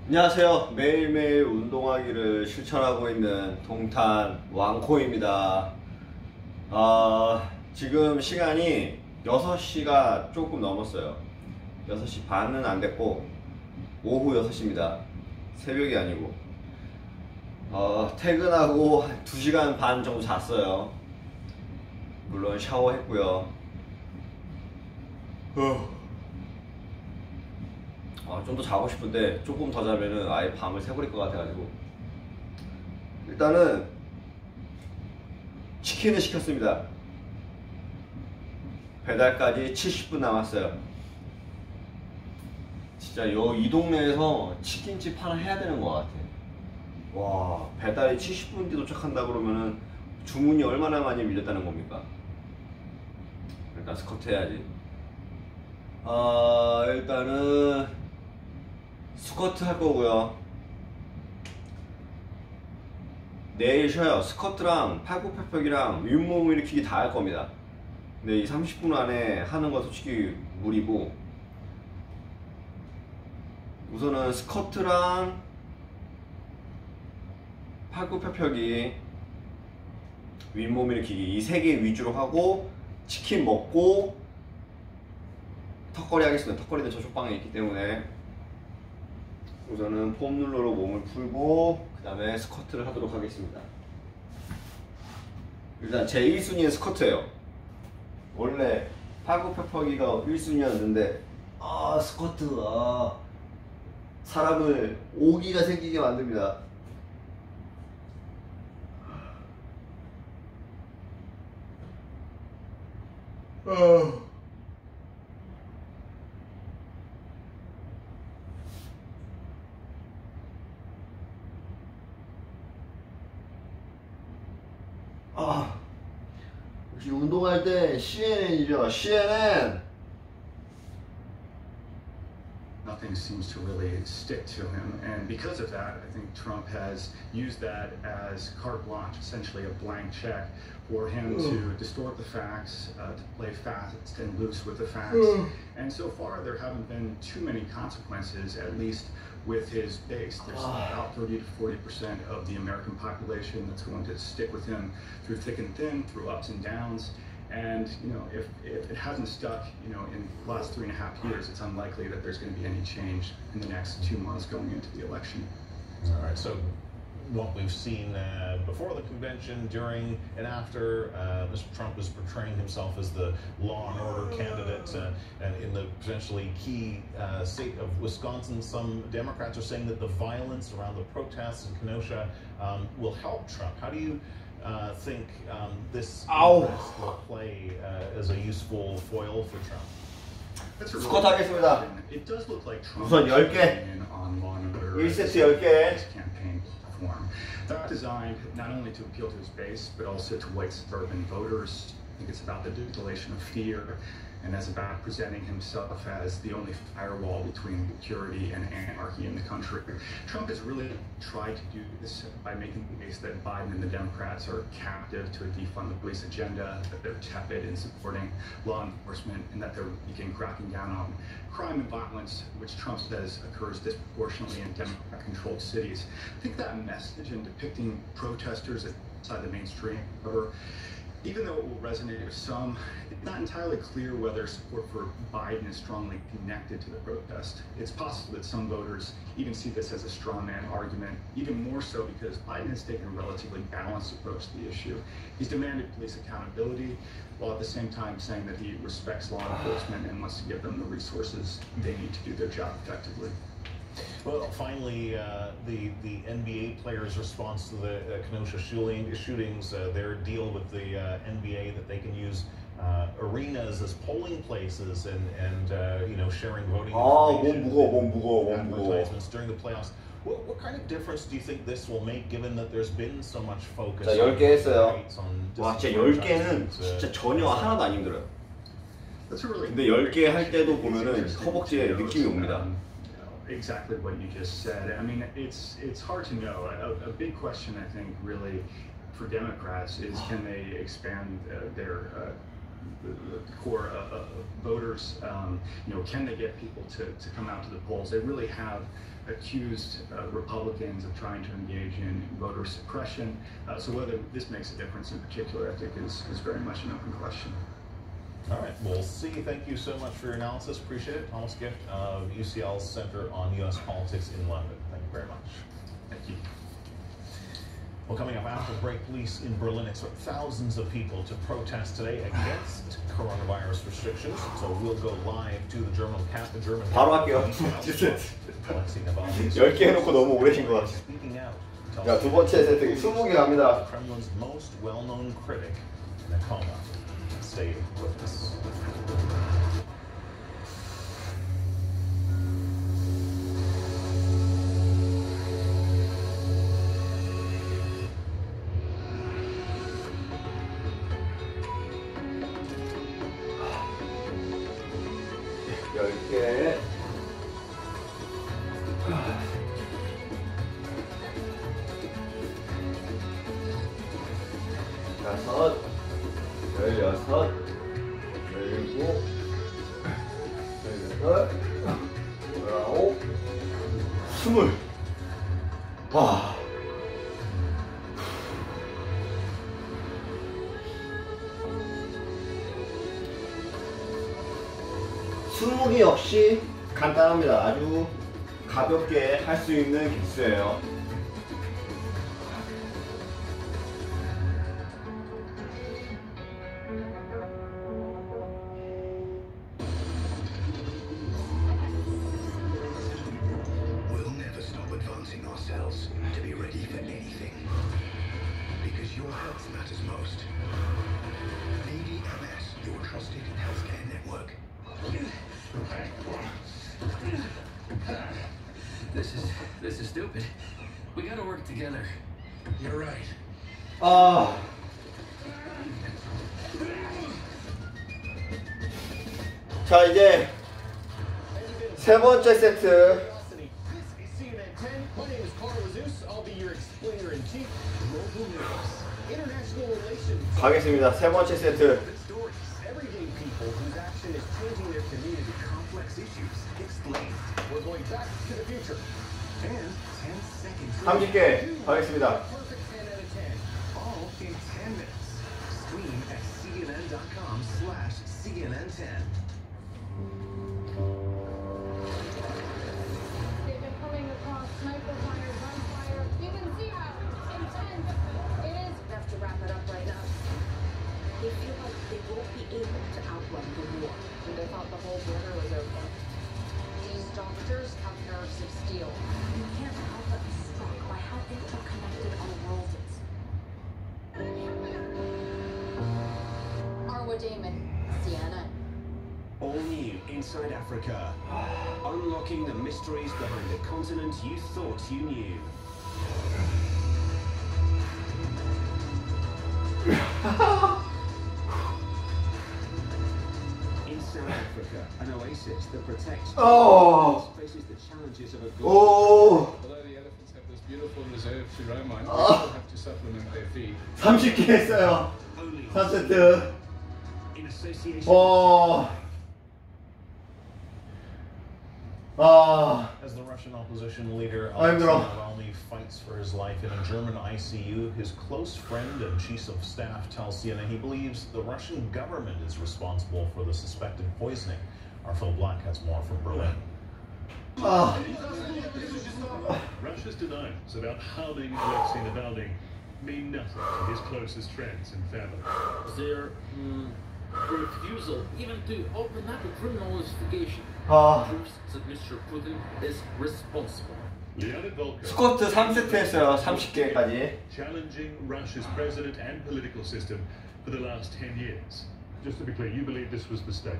안녕하세요. 매일매일 운동하기를 실천하고 있는 동탄 왕코입니다. 지금 시간이 6시가 조금 넘었어요. 6시 반은 안 됐고 오후 6시입니다. 새벽이 아니고 퇴근하고 한 2시간 반 정도 잤어요. 물론 샤워했고요. 좀 더 자고 싶은데 조금 더 자면은 아예 밤을 새버릴 것 같아가지고 일단은 치킨을 시켰습니다. 배달까지 70분 남았어요. 진짜 이 동네에서 치킨집 하나 해야 되는 것 같아. 와, 배달이 70분 뒤 도착한다 그러면은 주문이 얼마나 많이 밀렸다는 겁니까? 일단 스쿼트 해야지. 일단은 스쿼트 할 거고요. 내일 쉬어요. 스쿼트랑 팔굽혀펴기랑 윗몸 일으키기 다 할 겁니다. 근데 이 30분 안에 하는 건 솔직히 무리고, 우선은 스쿼트랑 팔굽혀펴기, 윗몸 일으키기 이 3개 위주로 하고 치킨 먹고 턱걸이 하겠습니다. 턱걸이는 저쪽 방에 있기 때문에 우선은 폼롤러로 몸을 풀고 그 다음에 스쿼트를 하도록 하겠습니다. 일단 제 1순위는 스쿼트예요. 원래 팔굽혀펴기가 1순위였는데 스쿼트 사람을 오기가 생기게 만듭니다. 역시 운동할 때 CNN이죠. CNN. Nothing seems to really stick to him, and because of that, I think Trump has used that as carte blanche, essentially a blank check for him to distort the facts, to play fast and loose with the facts. And so far, there haven't been too many consequences, at least with his base. There's about 30 to 40% of the American population that's going to stick with him through thick and thin, through ups and downs. And if it hasn't stuck, in the last 3.5 years, it's unlikely that there's going to be any change in the next 2 months going into the election. All right. So, what we've seen before the convention, during and after, Mr. Trump is portraying himself as the law and order candidate, and in the potentially key state of Wisconsin, some Democrats are saying that the violence around the protests in Kenosha will help Trump. How do you think this will play as a useful foil for Trump? 스쿼트 하겠습니다. It does look like Trump 우선 10개. on law and order 1세트 10개. campaign platform. That's designed not only to appeal to his base, but also to white suburban voters. I think it's about the distillation of fear, and as about presenting himself as the only firewall between security and anarchy in the country. Trump has really tried to do this by making the case that Biden and the Democrats are captive to a defund the police agenda, that they're tepid in supporting law enforcement, and that they're weak in cracking down on crime and violence, which Trump says occurs disproportionately in Democrat-controlled cities. I think that message in depicting protesters outside the mainstream, however, even though it will resonate with some, it's not entirely clear whether support for Biden is strongly connected to the protest. It's possible that some voters even see this as a straw man argument, even more so because Biden has taken a relatively balanced approach to the issue. He's demanded police accountability, while at the same time saying that he respects law enforcement and wants to give them the resources they need to do their job effectively. Well, finally, the NBA players' response to the Kenosha shootings, their deal with the NBA that they can use arenas as polling places and sharing voting information, advertisements during the playoffs. What kind of difference do you think this will make, given that there's been so much focus? 자, 10개 했어요. 와, 진짜 10개는 진짜 전혀 하나도 안 힘들어요. 근데 10개 할 때도 보면은 허벅지에 느낌이 옵니다. Exactly what you just said. I mean, it's hard to know. A big question, I think, really for Democrats is can they expand their core voters. Can they get people to come out to the polls? They really have accused Republicans of trying to engage in voter suppression. So whether this makes a difference in particular, I think is very much an open question. All right, we'll see. Thank you so much for your analysis. Appreciate it. Thomas Gift of UCL's Center on U.S. Politics in London. Thank you very much. Thank you. Well, coming up after the break, police in Berlin expect thousands of people to protest today against coronavirus restrictions. So we'll go live to the German capital. 바로 할게요. 10개 해놓고 너무 오래신 것 같아요. 자, 두 번째 세트 20개 갑니다. Kremlin's most well-known critic in a coma. Stay with us. 다섯, 16, 17, 18, 19, 20. 와. 스무개 역시 간단합니다. 아주 가볍게 할 수 있는 개수예요. ourselves to be ready for anything. Because your health matters most. BDMS, your trusted healthcare network. This is stupid. We gotta work together. You're right. 자, 이제 세 번째 세트. 가겠습니다. 세 번째 세트. 30개 가겠습니다. They feel like they won't be able to outrun the war. And they thought the whole border was open. These doctors have nerves of steel. You can't help but be struck by how interconnected our world is. Arwa Damon, CNN. All new Inside Africa. Unlocking the mysteries behind the continent you thought you knew. South Africa, an oasis that protects faces the challenges of a Although the elephants have this beautiful reserve to roam on, they still have to supplement their feed. 30개 했어요. 3세트. In association As the Russian opposition leader Alexei Navalny fights for his life in a German ICU, his close friend and chief of staff tells CNN he believes the Russian government is responsible for the suspected poisoning. Our Phil Black has more from Berlin. Russia's denials about harming Alexei Navalny mean nothing to his closest friends and family. Their refusal even to open up a criminal investigation proves that Mr. Putin is responsible. 스쿼트 3세트 했어요. 30개까지. Challenging Russia's president and political system for the last 10 years. Just to be clear, you believe this was a mistake?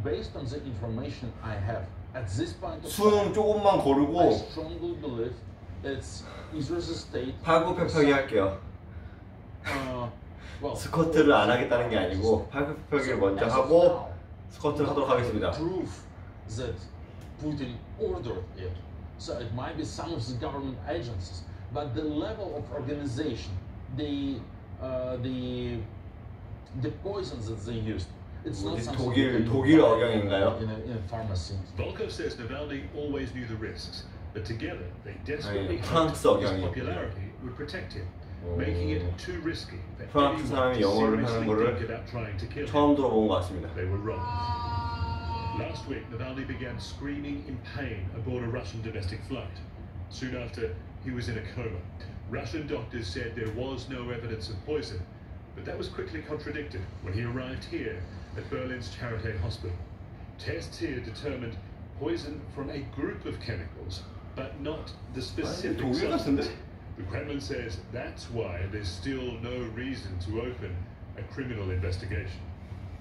Based on the information I have at this point of 숨 조금만 I 고르고 strongly believe it's either the state 팔굽혀펴기 할게요. well, 스쿼트를 안 하겠다는 게 아니고 팔굽혀펴기를 먼저 하고 스쿼트를 하도록 하겠습니다. proof that Putin ordered it. So it might be some of the government agencies, but the level of organization, the the poisons that they used. It's not 뭐지? something 독일 억양인가요? in a pharmacy. Volkov says Navalny always knew the risks, but together they desperately 아니, hoped 프랑스 his 억양이었군요. popularity would protect him, making it too risky for 프랑스 anyone 사람이 to 영어를 seriously 하는 거를 think about trying to kill him. 처음 들어본 것 같습니다. They were wrong. Last week, Navalny began screaming in pain aboard a Russian domestic flight. Soon after, he was in a coma. Russian doctors said there was no evidence of poison, but that was quickly contradicted when he arrived here at Berlin's Charité Hospital. Tests here determined poison from a group of chemicals, but not the specific 독일 substance. 같은데? The Kremlin says that's why there's still no reason to open a criminal investigation.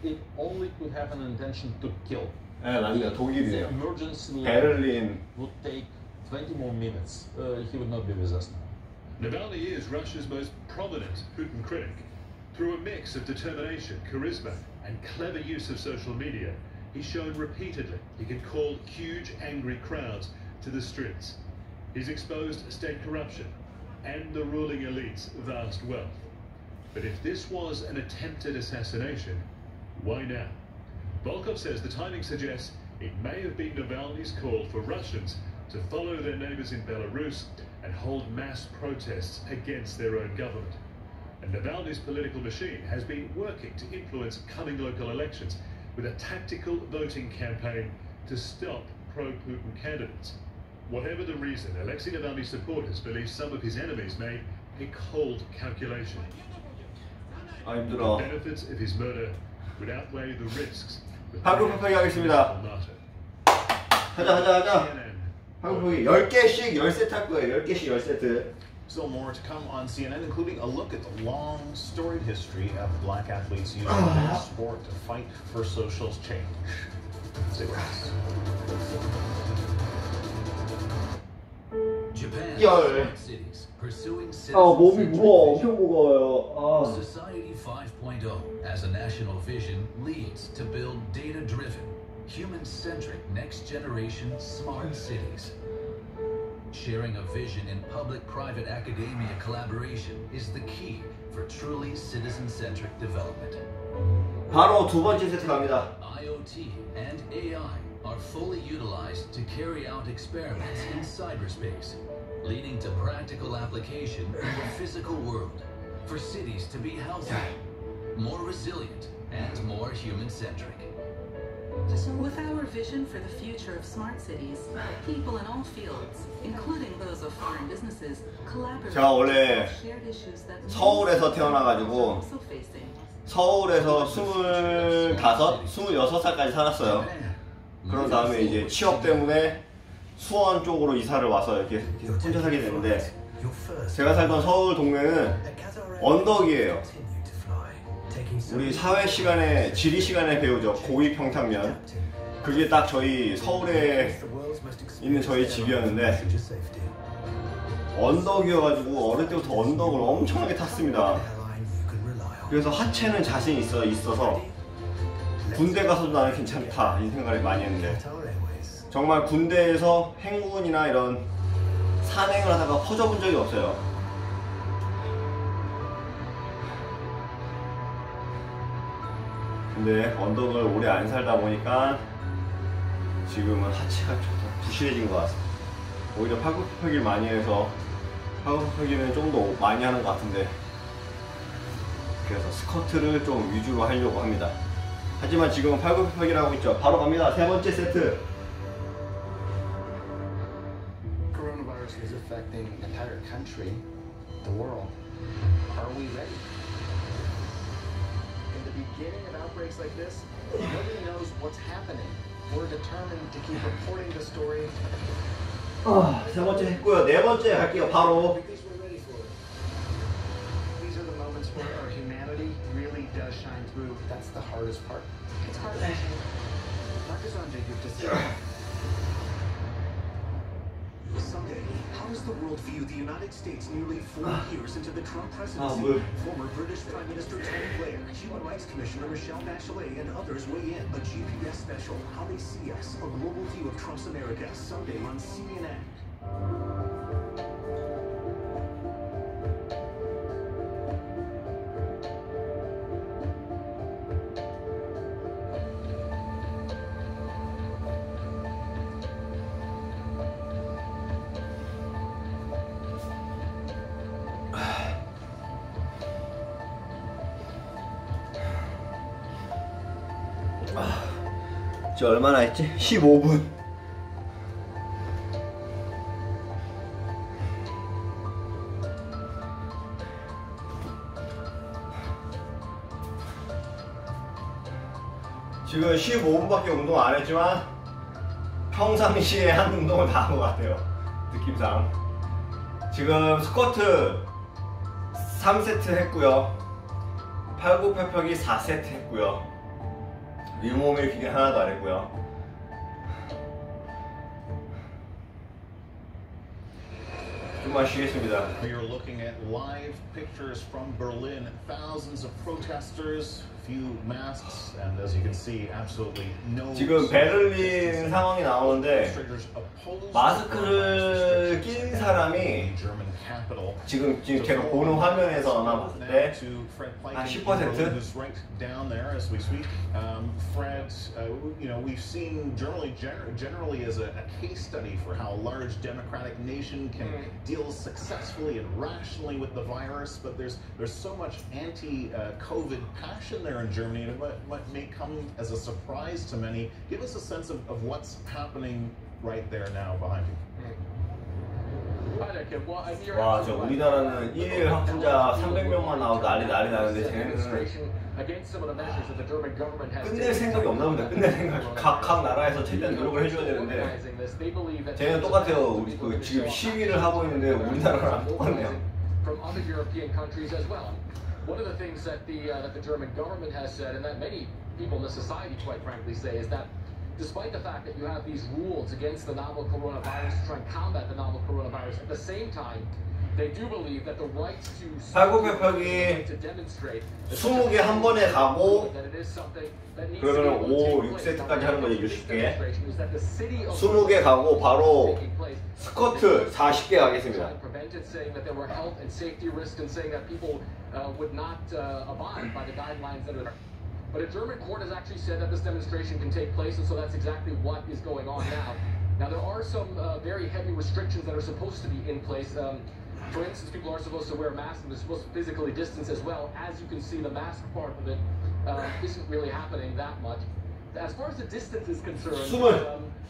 It only could have an intention to kill. 네, 맞습니다. The 독일이네요. emergency 베를린. would take 20 more minutes. He would not be with us now. Navalny is Russia's most prominent Putin critic. Through a mix of determination, charisma, and clever use of social media, he's shown repeatedly he can call huge, angry crowds to the streets. He's exposed state corruption and the ruling elite's vast wealth. But if this was an attempted assassination, why now? Volkov says the timing suggests it may have been Navalny's call for Russians to follow their neighbors in Belarus and hold mass protests against their own government. And Navalny's political machine has been working to influence coming local elections with a tactical voting campaign to stop pro-Putin candidates. Whatever the reason, Alexei Navalny's supporters believe some of his enemies made a cold calculation. 아 The 힘들어. benefits of his murder would outweigh the risks. 파급파기 하겠습니다. 하자. 파급파기 10개씩 10세트 할 거예요. 10개씩 10세트. Still more to come on CNN, including a look at the long, storied history of black athletes using their sport to fight for social change. Stay with us. Japan 열. smart cities pursuing 몸이 citizen-centric 무거워. vision. 엄청 무거워요. Society 5.0 as a national vision leads to build data-driven, human-centric next-generation smart cities. Sharing a vision in public-private academia collaboration is the key for truly citizen-centric development. 바로 두 번째 세트 갑니다. IoT and AI are fully utilized to carry out experiments in cyberspace, leading to practical application in the physical world for cities to be healthier, more resilient, and more human-centric. With our vision for the future of smart cities, people in all fields, including those of foreign businesses, collaborate 제가 원래 to shared issues that 서울에서 태어나가지고 also facing. 서울에서 26살까지 살았어요. 그런 다음에 이제 취업 때문에 수원 쪽으로 이사를 와서 이렇게 혼자 살게 되는데 제가 살던 서울 동네는 언덕이에요. 우리 사회 시간에 지리 시간에 배우죠. 고기 평탄면. 그게 딱 저희 서울에 있는 저희 집이었는데 언덕이어가지고 어릴 때부터 언덕을 엄청나게 탔습니다. 그래서 하체는 자신 있어서 군대 가서도 나는 괜찮다 이 생각을 많이 했는데 정말 군대에서 행군이나 이런 산행을 하다가 퍼져본 적이 없어요. 근데 언덕을 오래 안 살다 보니까 지금은 하체가 좀 부실해진 것 같습니다. 오히려 팔굽혀펴기를 많이 해서 팔굽혀펴기는 좀 더 많이 하는 것 같은데 그래서 스쿼트를 좀 위주로 하려고 합니다. 하지만 지금은 팔굽혀펴기를 하고 있죠. 바로 갑니다. 세 번째 세트. Coronavirus is affecting the entire country, the world. Are we ready? In the beginning of outbreaks like this, nobody knows what's happening. We're determined to keep reporting the story. 세 번째 했고요. 네 번째 갈게요. 바로. Because we're ready for it. These are the moments where our humanity really does shine through. That's the hardest part. It's hard. Dr. Sanjay Gupta said, Someday, how does the world view the United States nearly 4 years into the Trump presidency? 뭐. Former British Prime Minister Tony Blair, Human Rights Commissioner Michelle Bachelet, and others weigh in. A GPS special, How They See Us, a global view of Trump's America, Sunday on CNN. 지금 얼마나 했지? 15분. 지금 15분밖에 운동 안 했지만 평상시에 한 운동을 다 한 것 같아요. 느낌상. 지금 스쿼트 3세트 했고요. 팔굽혀펴기 4세트 했고요. 윗몸 일으키기 하나도 안 했고요. 좀만 쉬겠습니다. We are looking at live pictures from Berlin. Thousands of protesters, few masks, and as you can see, absolutely no. 지금 베를린 상황이 나오는데 마스크를 낀 사람이 지금 제가 보는 화면에서만 봤을 때 한 10%? Fred, you know, we've seen generally as a case study for how a large democratic nation can deal successfully and rationally with the virus, but there's so much anti-COVID passion there in Germany, and what may come as a surprise to many. Give us a sense of what's happening right there now behind you. 와, 저 우리나라는 1일 확진자 300명만 나오고 난리 나는데 쟤네는 끝낼 생각이 없나 봅니다. 끝낼 생각이. 각 나라에서 최대한 노력을 해줘야 되는데 쟤네는 똑같아요. 우리 지금 시위를 하고 있는데 우리나라랑 똑같네요. One of the things that the German government has said, and that many people in the society, quite frankly, say, is that despite the fact that you have these rules against the novel coronavirus to try and combat the novel coronavirus, at the same time, they do believe that the rights to demonstrate 20개 한 번에 가고 그러면 5, 6세트까지 하는 거죠. 60개 20개 가고 바로 스쿼트 40개 가겠습니다. But a German court has actually said that this demonstration can take place, and so that's exactly what is going on now. Now, there are some very heavy restrictions that are supposed to be in place. For instance, people are supposed to wear masks, and they're supposed to physically distance as well. As you can see, the mask part of it isn't really happening that much. As far as the distance is concerned,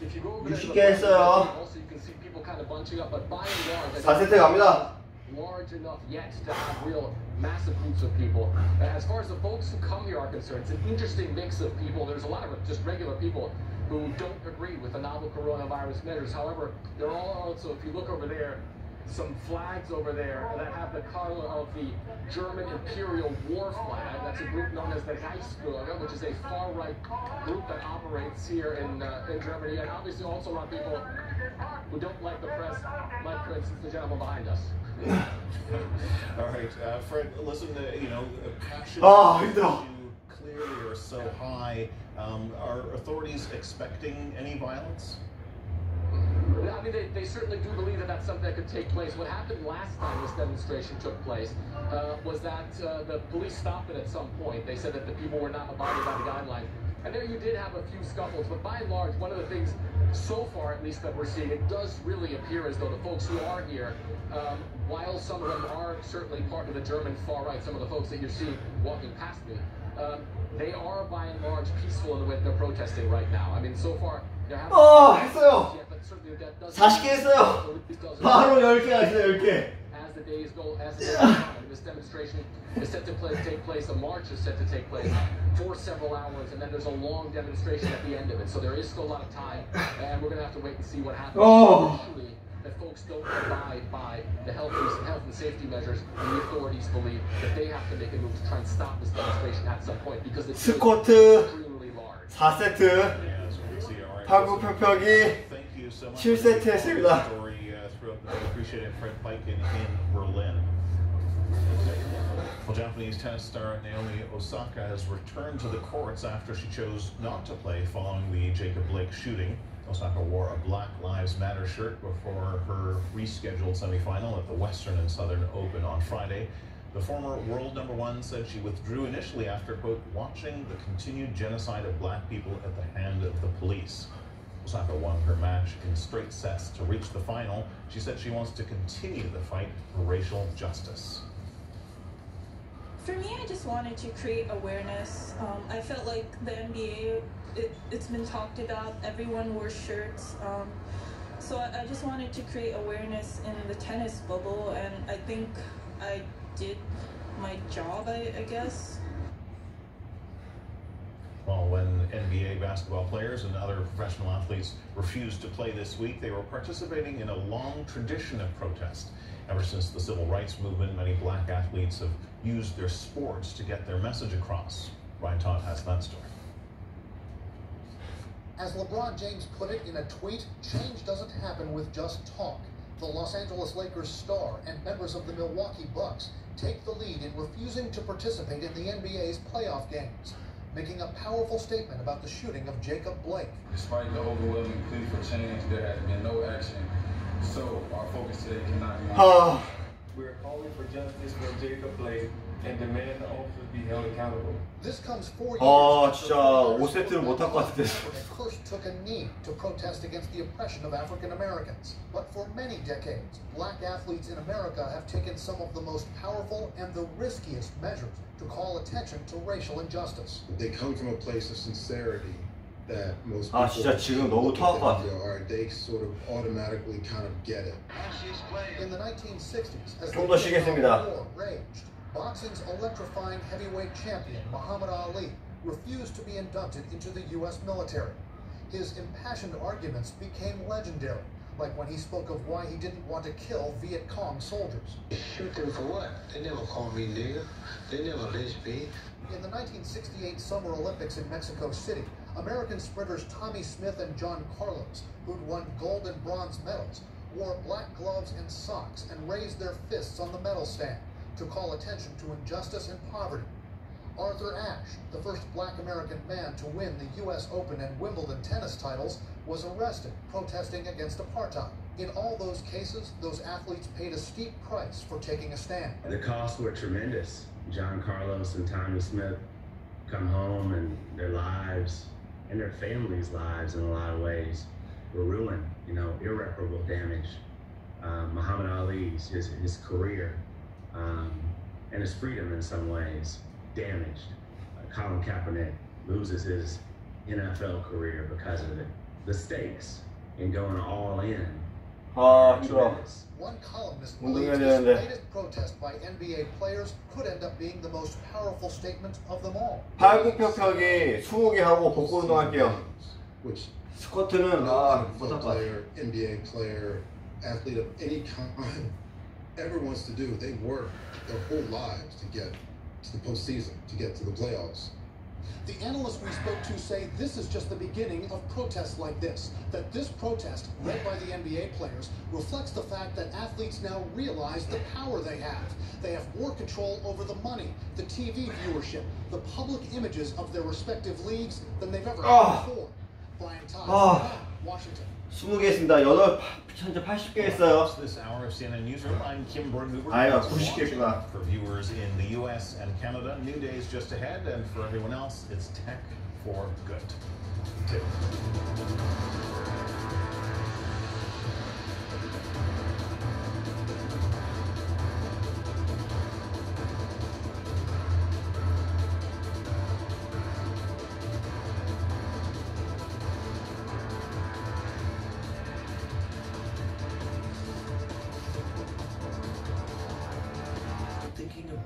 if you go over there, also you can see people kind of bunching up, but by and large, 4세트 갑니다. large enough yet to have real massive groups of people. As far as the folks who come here are concerned, it's an interesting mix of people. There's a lot of just regular people who don't agree with the novel coronavirus measures. However, there are also, if you look over there, some flags over there that have the color of the German Imperial War flag. That's a group known as the Reichsbürger, which is a far-right group that operates here in Germany, and obviously also a lot of people who don't like the press, like, for instance, the gentleman behind us. All right, Fred, listen, you know, passion clearly are so high. Are authorities expecting any violence? I mean, they certainly do believe that that's something that could take place. What happened last time this demonstration took place was that the police stopped it at some point. They said that the people were not abiding by the guidelines. And there you did have a few scuffles, but by and large, one of the things so far, at least, that we're seeing, it does really appear as though the folks who are here, while some of them are certainly part of the German far right, some of the folks that you're seeing walking past me, they are by and large peaceful in the way they're protesting right now. I mean, so far, there haven't 했어요. 40개 했어요. 바로 10개 하세요, 10개. As the days go on, this demonstration is set to take place, a march is set to take place for several hours, and then there's a long demonstration at the end of it. So there is still a lot of time, and we're going to have to wait and see what happens. Usually, if folks don't abide by the health and safety measures, and the authorities believe that they have to make a move to try and stop this demonstration at some point, because it's extremely large. 4세트, 팔굽혀펴기 7세트 했습니다. Well, Japanese tennis star Naomi Osaka has returned to the courts after she chose not to play following the Jacob Blake shooting. Osaka wore a Black Lives Matter shirt before her rescheduled semifinal at the Western and Southern Open on Friday. The former world #1 said she withdrew initially after, quote, watching the continued genocide of black people at the hand of the police. Osaka won her match in straight sets to reach the final. She said she wants to continue the fight for racial justice. For me, I just wanted to create awareness. I felt like the NBA, it's been talked about, everyone wears shirts. So I just wanted to create awareness in the tennis bubble, and I think I did my job, I guess. Well, when NBA basketball players and other professional athletes refused to play this week, they were participating in a long tradition of protest. Ever since the civil rights movement, many black athletes have used their sports to get their message across. Ryan Todd has that story. As LeBron James put it in a tweet, change doesn't happen with just talk. The Los Angeles Lakers star and members of the Milwaukee Bucks take the lead in refusing to participate in the NBA's playoff games, making a powerful statement about the shooting of Jacob Blake. Despite the overwhelming plea for change, there has been no action. So our focus today cannot be We're calling for justice for Jacob Blake and demand the officers be held accountable. This comes 4 years 진짜 5세트를 못할 것 같은데. first took a knee to protest against the oppression of African Americans. But for many decades, black athletes in America have taken some of the most powerful and the riskiest measures to call attention to racial injustice. They come from a place of sincerity that most people 진짜 지금 너무 토할 것 같아. they sort of automatically kind of get it. In the 1960s, as 좀 더 쉬겠습니다. the war raged, boxing's electrifying heavyweight champion Muhammad Ali refused to be inducted into the U.S. military. His impassioned arguments became legendary, like when he spoke of why he didn't want to kill Viet Cong soldiers. Shoot them for what? They never called me nigger. They never lynched me. In the 1968 Summer Olympics in Mexico City, American sprinters Tommy Smith and John Carlos, who'd won gold and bronze medals, wore black gloves and socks and raised their fists on the medal stand to call attention to injustice and poverty. Arthur Ashe, the first black American man to win the U.S. Open and Wimbledon tennis titles, was arrested protesting against apartheid. In all those cases, those athletes paid a steep price for taking a stand. The costs were tremendous. John Carlos and Tommy Smith come home and their lives and their families' lives in a lot of ways were ruined, irreparable damage. Muhammad Ali's, his career and his freedom in some ways damaged. Colin Kaepernick loses his NFL career because of it. The stakes in going all in. 힘들어. One columnist believes this latest protest by NBA players could end up being the most powerful statement of them all. 팔굽혀펴기 20개 하고 복부 운동할게요. 스쿼트는 못할 것 같아요. NBA player, athlete of any kind ever wants to do. They work their whole lives to get to the postseason, to get to the playoffs. The analysts we spoke to say this is just the beginning of protests like this, that this protest, led by the NBA players, reflects the fact that athletes now realize the power they have. They have more control over the money, the TV viewership, the public images of their respective leagues than they've ever had before. Brian Todd, Washington. 20개 했습니다. 현재 80개 했어요. This hour of CNN Newsroom, I'm Kim Berghuber. 아유, 90개구나. For viewers in the U.S. and Canada, new days just ahead, and for everyone else, it's Tech for Good.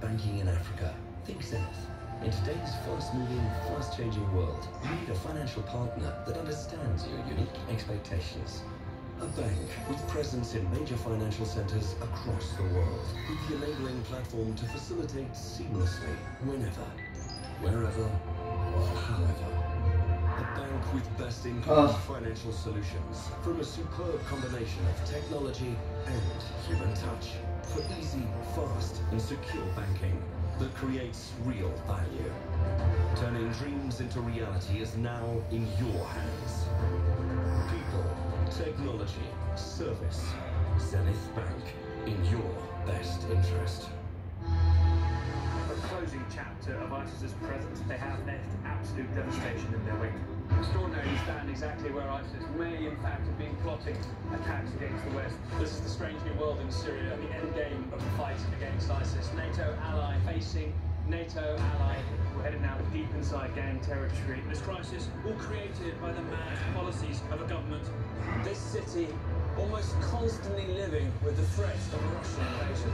Banking in Africa. Think Zenith. In today's fast-moving, fast-changing world, you need a financial partner that understands your unique expectations. A bank with presence in major financial centers across the world, with the enabling platform to facilitate seamlessly, whenever, wherever, or however. A bank with best-in-class financial solutions, from a superb combination of technology and human touch. For easy, fast, and secure banking that creates real value. Turning dreams into reality is now in your hands. People, technology, service. Zenith Bank, in your best interest. A closing chapter of ISIS's presence. They have left absolute devastation in their wake. Extraordinary to stand exactly where ISIS may, in fact, have been plotting attacks against the West. This is the strange new world in Syria, the end game of the fight against ISIS. NATO ally facing NATO ally. We're headed now deep inside gang territory. This crisis all created by the mad policies of a government. This city almost constantly living with the threat of a Russian invasion.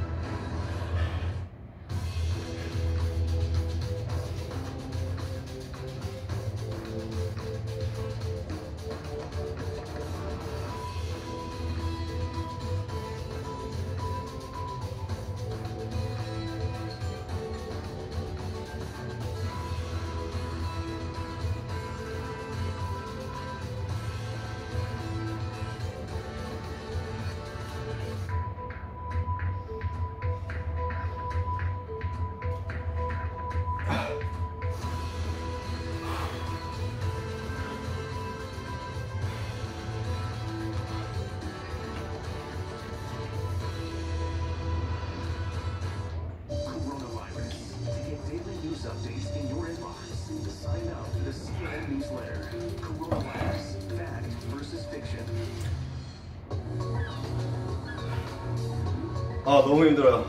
Updates in your inbox. Sign up to the CNN newsletter. Coronavirus, fact versus fiction. 아 너무 힘들어요.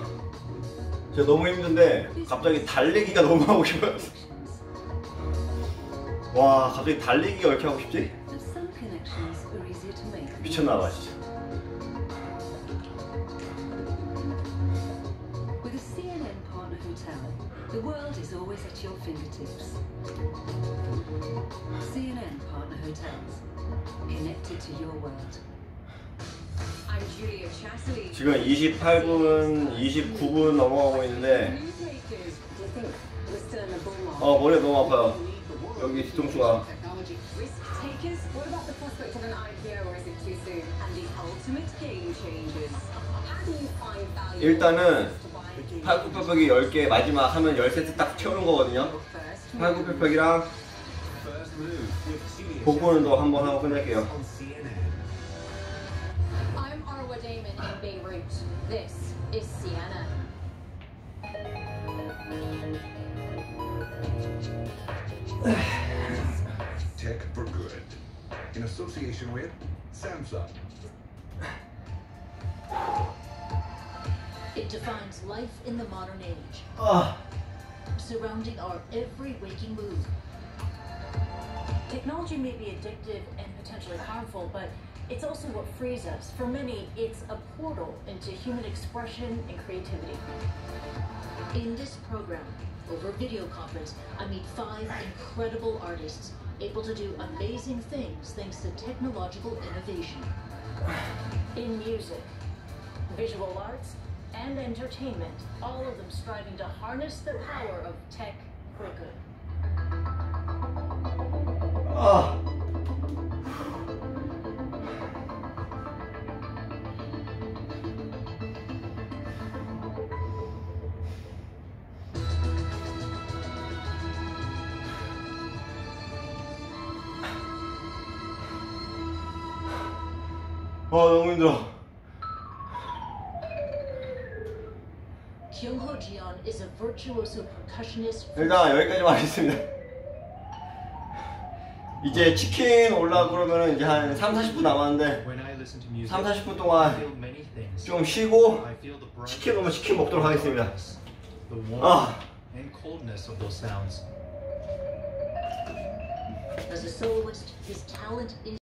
제가 너무 힘든데 갑자기 달리기가 너무 하고 싶어요. 와 갑자기 달리기가 왜 이렇게 하고 싶지? 미쳤나봐 진짜. The world is always at your fingertips. CNN Partner Hotels. Connected to your world. I'm Julia Chastity. 지금 28분, 29분 넘어가고 있는데 머리가 너무 아파요. 여기 뒤통수가. What about the prospect of an IPO, or is it too soon? And the ultimate game changers. How do you find value? 일단은 팔굽혀펴기 10개 마지막 하면 10세트 딱 채우는 거거든요. 팔굽혀펴기랑 복부 운동 한번 하고 끝낼게요. I'm Arwa Damon in Beirut. This is CNN. Tech for Good, in association with Samsung. It defines life in the modern age, surrounding our every waking move. Technology may be addictive and potentially harmful, but it's also what frees us. For many, it's a portal into human expression and creativity. In this program, over video conference, I meet 5 incredible artists able to do amazing things thanks to technological innovation. In music, visual arts, and entertainment, all of them striving to harness the power of tech for good. 너무 힘들어. Is a virtuoso percussionist. 일단 여기까지만 하겠습니다. 이제 치킨 올라고 그러면은 이제 한 3-40분 남았는데 3-40분 동안 좀 쉬고 치킨 오면 치킨 먹도록 하겠습니다. As a soloist, his talent is